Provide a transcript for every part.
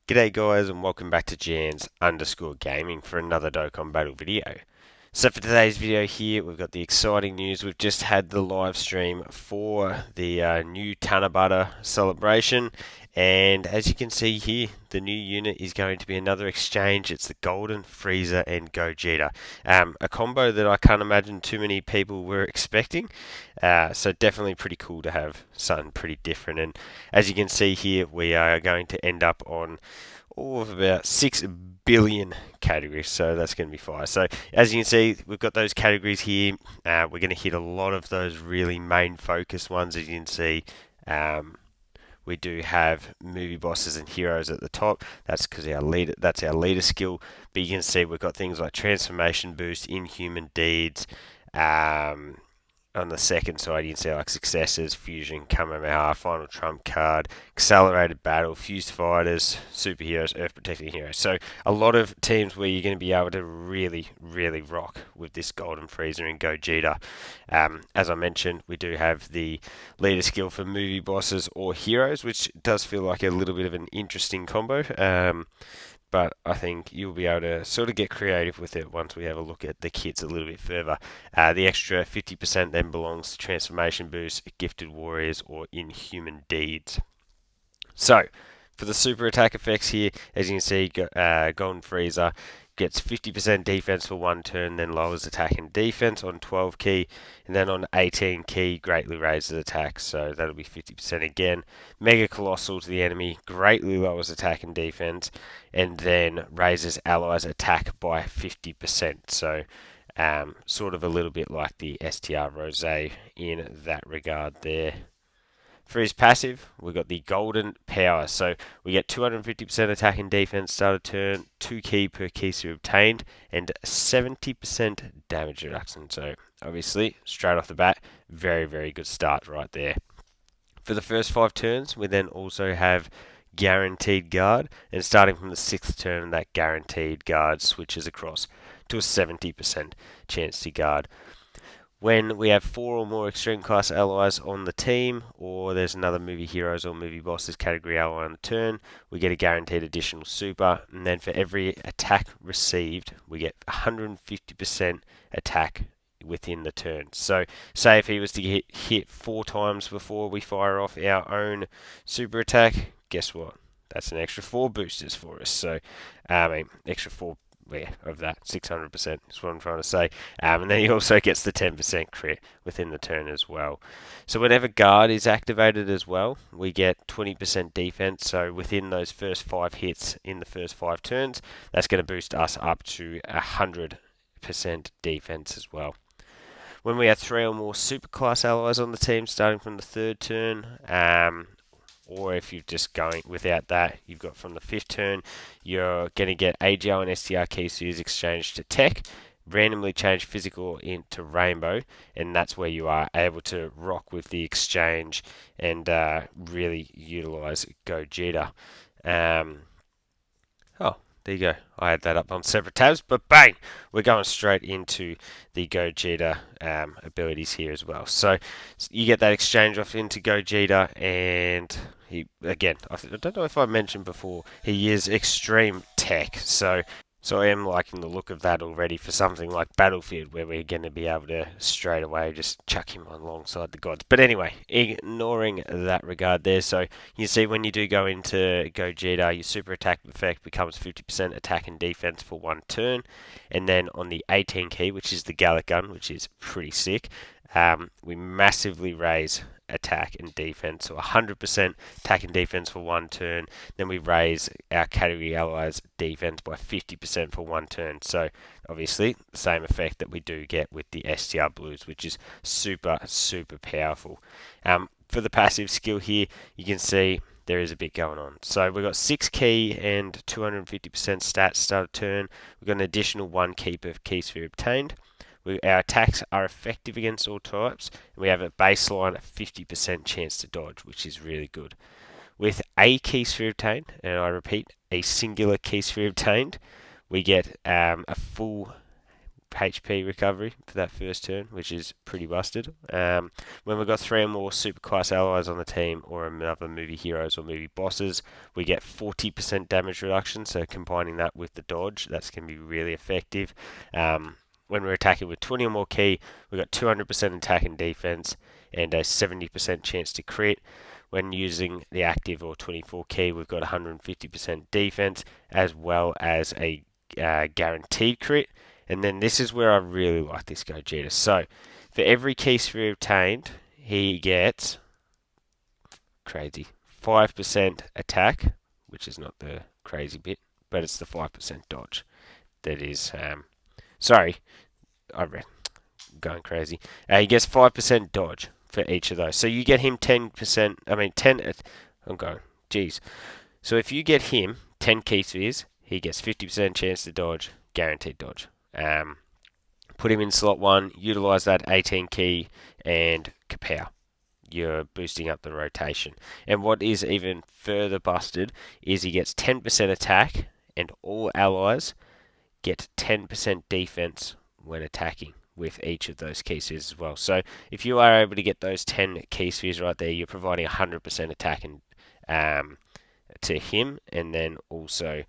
G'day guys and welcome back to Jans_Gaming for another Dokkan Battle video. So for today's video here, we've got the exciting news. We've just had the live stream for the new Tanabata celebration. And as you can see here, the new unit is going to be another exchange. It's the Golden FRIEZA and Gogeta. A combo that I can't imagine too many people were expecting. So definitely pretty cool to have something pretty different. And as you can see here, we are going to end up on all of about 6 billion categories, so that's going to be fire. So as you can see, we've got those categories here. We're going to hit a lot of those really main focus ones. As you can see, we do have movie bosses and heroes at the top. That's because that's our leader skill. But you can see we've got things like transformation boost, inhuman deeds. On the second side, you can see like successes, fusion, Kamehameha, final trump card, accelerated battle, fused fighters, superheroes, earth protecting heroes. So a lot of teams where you're going to be able to really, really rock with this Golden FRIEZA and Gogeta. As I mentioned, we do have the leader skill for movie bosses or heroes, which does feel like a little bit of an interesting combo. But I think you'll be able to sort of get creative with it once we have a look at the kits a little bit further. The extra 50% then belongs to Transformation Boost, Gifted Warriors, or Inhuman Deeds. So, for the super attack effects here, as you can see, Golden FRIEZA gets 50% defense for 1 turn, then lowers attack and defense on 12 key, and then on 18 key, greatly raises attack, so that'll be 50% again. Mega Colossal to the enemy, greatly lowers attack and defense, and then raises allies' attack by 50%. So, sort of a little bit like the STR Rose in that regard there. For his passive, we've got the Golden Power. So we get 250% attack and defense start of turn, 2 key per key sphere obtained, and 70% damage reduction. So obviously, straight off the bat, very, very good start right there. For the first 5 turns, we then also have Guaranteed Guard, and starting from the 6th turn, that Guaranteed Guard switches across to a 70% chance to guard. When we have 4 or more extreme class allies on the team, or there's another movie heroes or movie bosses category ally on the turn, we get a guaranteed additional super, and then for every attack received, we get 150% attack within the turn. So, say if he was to get hit 4 times before we fire off our own super attack, guess what? That's an extra 4 boosters for us. So, extra 4 of that 600% is what I'm trying to say. And then he also gets the 10% crit within the turn as well. So whenever guard is activated as well, we get 20% defense. So within those first 5 hits in the first 5 turns, that's going to boost us up to 100% defense as well. When we have 3 or more superclass allies on the team starting from the 3rd turn, or if you're just going without that, you've got from the 5th turn, you're going to get AGL and STR key series exchanged to TEQ, randomly change physical into rainbow, and that's where you are able to rock with the exchange and really utilize Gogeta. Oh, there you go. I had that up on separate tabs, but bang! We're going straight into the Gogeta abilities here as well. So you get that exchange off into Gogeta, and he, again, I don't know if I mentioned before, he is extreme tech. So I am liking the look of that already for something like Battlefield, where we're going to be able to straight away just chuck him alongside the gods. But anyway, ignoring that regard there, so you see when you do go into Gogeta, your super attack effect becomes 50% attack and defense for 1 turn, and then on the 18 key, which is the Gallic Gun, which is pretty sick, we massively raise attack and defense, so 100% attack and defense for 1 turn. Then we raise our category allies defense by 50% for 1 turn. So obviously the same effect that we do get with the STR blues, which is super, super powerful. For the passive skill here, you can see there is a bit going on. So we've got 6 key and 250% stats start of turn. We've got an additional 1 key per key sphere obtained. Our attacks are effective against all types, and we have a baseline 50% chance to dodge, which is really good. With a key sphere obtained, and I repeat, a singular key sphere obtained, we get a full HP recovery for that first turn, which is pretty busted. When we've got 3 or more superclass allies on the team or another movie heroes or movie bosses, we get 40% damage reduction, so combining that with the dodge, that's going to be really effective. When we're attacking with 20 or more key, we've got 200% attack and defense and a 70% chance to crit. When using the active or 24 key, we've got 150% defense as well as a guaranteed crit. And then this is where I really like this Gogeta. So for every key sphere obtained, he gets crazy 5% attack, which is not the crazy bit, but it's the 5% dodge. That is, sorry, I'm going crazy. He gets 5% dodge for each of those. So you get him 10%, I mean 10, I'm going, geez. So if you get him 10 key spheres, he gets 50% chance to dodge, guaranteed dodge. Put him in slot 1, utilize that 18 key and kapow. You're boosting up the rotation. And what is even further busted is he gets 10% attack and all allies get 10% defense when attacking with each of those key spheres as well. So if you are able to get those 10 key spheres right there, you're providing 100% attack and to him, and then also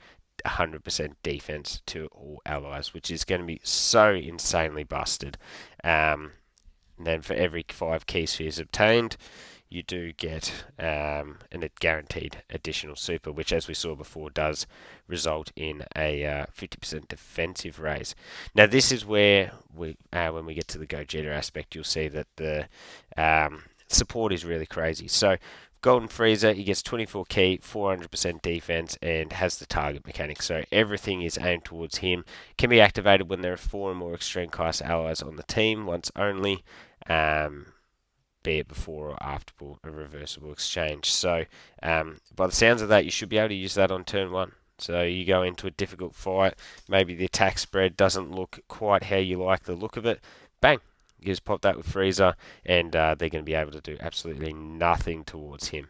100% defense to all allies, which is going to be so insanely busted. And then for every 5 key spheres obtained, you do get a guaranteed additional super, which, as we saw before, does result in a 50% defensive raise. Now, this is where when we get to the Gogeta aspect, you'll see that the support is really crazy. So, Golden Frieza, he gets 24 key, 400% defense, and has the target mechanic. So everything is aimed towards him. Can be activated when there are 4 or more extreme class allies on the team, once only. Be it before or after a reversible exchange. So by the sounds of that, you should be able to use that on turn 1. So you go into a difficult fight, maybe the attack spread doesn't look quite how you like the look of it, bang, you just pop that with Frieza, and they're going to be able to do absolutely nothing towards him.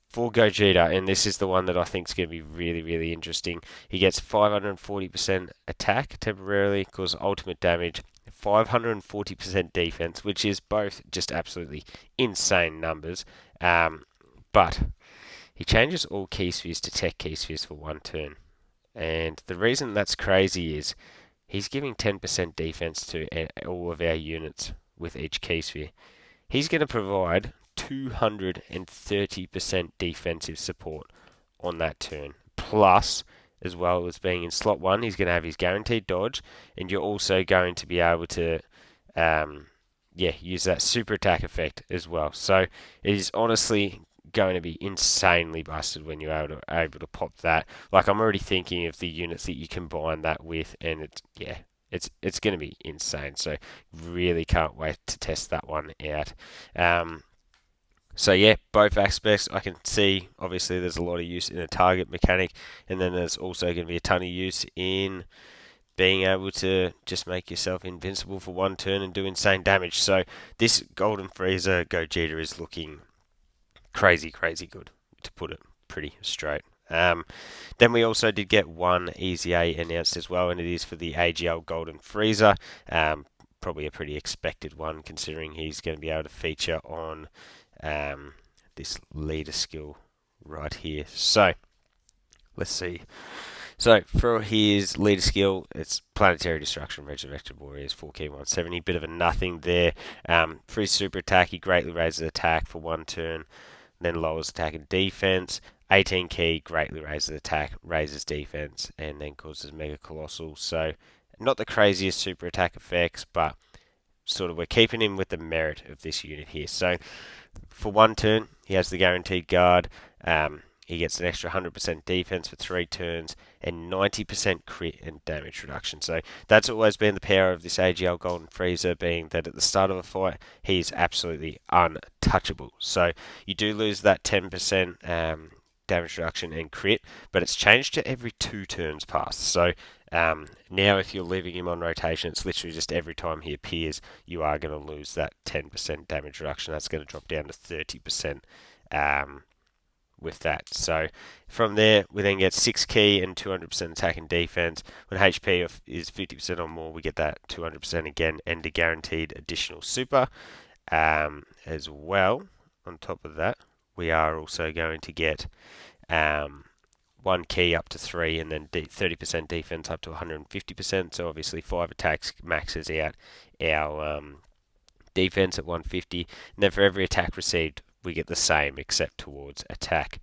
For Gogeta, and this is the one that I think is going to be really, really interesting, he gets 540% attack temporarily, cause ultimate damage, 540% defense, which is both just absolutely insane numbers. But he changes all key spheres to TEQ key spheres for 1 turn. And the reason that's crazy is he's giving 10% defense to all of our units with each key sphere. He's going to provide 230% defensive support on that turn. Plus, as well as being in slot 1, he's going to have his guaranteed dodge, and you're also going to be able to use that super attack effect as well. So it is honestly going to be insanely busted when you're able to pop that. Like, I'm already thinking of the units that you combine that with, and it's going to be insane. So really can't wait to test that one out. So yeah, both aspects I can see. Obviously, there's a lot of use in a target mechanic, and then there's also going to be a ton of use in being able to just make yourself invincible for 1 turn and do insane damage. So this Golden Frieza Gogeta is looking crazy, crazy good, to put it pretty straight. Then we also did get one EZA announced as well, and it is for the AGL Golden Frieza. Probably a pretty expected one, considering he's going to be able to feature on this leader skill right here. So let's see. So for his leader skill, it's Planetary Destruction, Resurrected Warriors, 4 key 170, bit of a nothing there. For his super attack, he greatly raises attack for 1 turn, then lowers attack and defense. 18 key, greatly raises attack, raises defense, and then causes Mega Colossal. So not the craziest super attack effects, but sort of we're keeping him with the merit of this unit here. So for 1 turn, he has the guaranteed guard. He gets an extra 100% defense for 3 turns and 90% crit and damage reduction. So that's always been the power of this AGL Golden Frieza, being that at the start of a fight, he's absolutely untouchable. So you do lose that 10% damage reduction and crit, but it's changed to every 2 turns passed. So now if you're leaving him on rotation, it's literally just every time he appears, you are going to lose that 10% damage reduction. That's going to drop down to 30%. with that. So from there, we then get 6 key and 200% attack and defense. When HP is 50% or more, we get that 200% again and a guaranteed additional super. As well, on top of that, we are also going to get 1 key up to 3 and then 30% defense up to 150%. So obviously 5 attacks maxes out our defense at 150. And then for every attack received, we get the same except towards attack.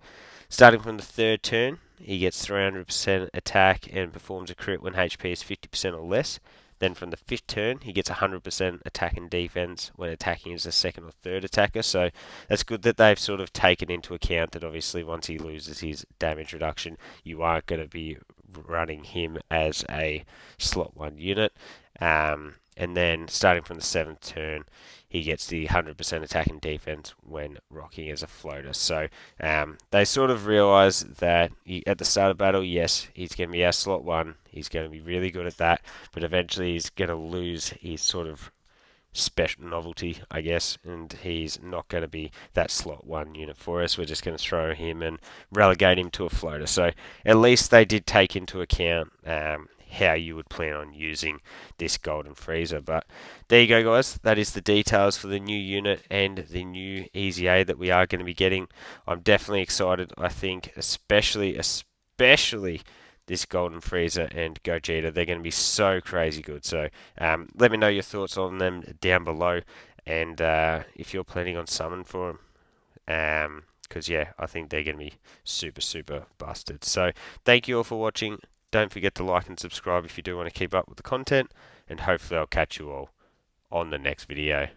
Starting from the third turn, he gets 300% attack and performs a crit when HP is 50% or less. Then from the fifth turn, he gets 100% attack and defense when attacking as a second or third attacker. So that's good that they've sort of taken into account that obviously once he loses his damage reduction, you aren't going to be running him as a slot 1 unit. And then starting from the seventh turn, he gets the 100% attack and defense when rocking as a floater. So they sort of realise that at the start of battle, yes, he's going to be our slot 1. He's going to be really good at that, but eventually he's going to lose his sort of special novelty, I guess, and he's not going to be that slot 1 unit for us. We're just going to throw him and relegate him to a floater. So at least they did take into account how you would plan on using this Golden Frieza. But there you go, guys. That is the details for the new unit and the new EZA that we are going to be getting. I'm definitely excited. I think especially this Golden Frieza and Gogeta, they're going to be so crazy good. So let me know your thoughts on them down below, and if you're planning on summon for them, because yeah, I think they're going to be super busted. So thank you all for watching. Don't forget to like and subscribe if you do want to keep up with the content, and hopefully I'll catch you all on the next video.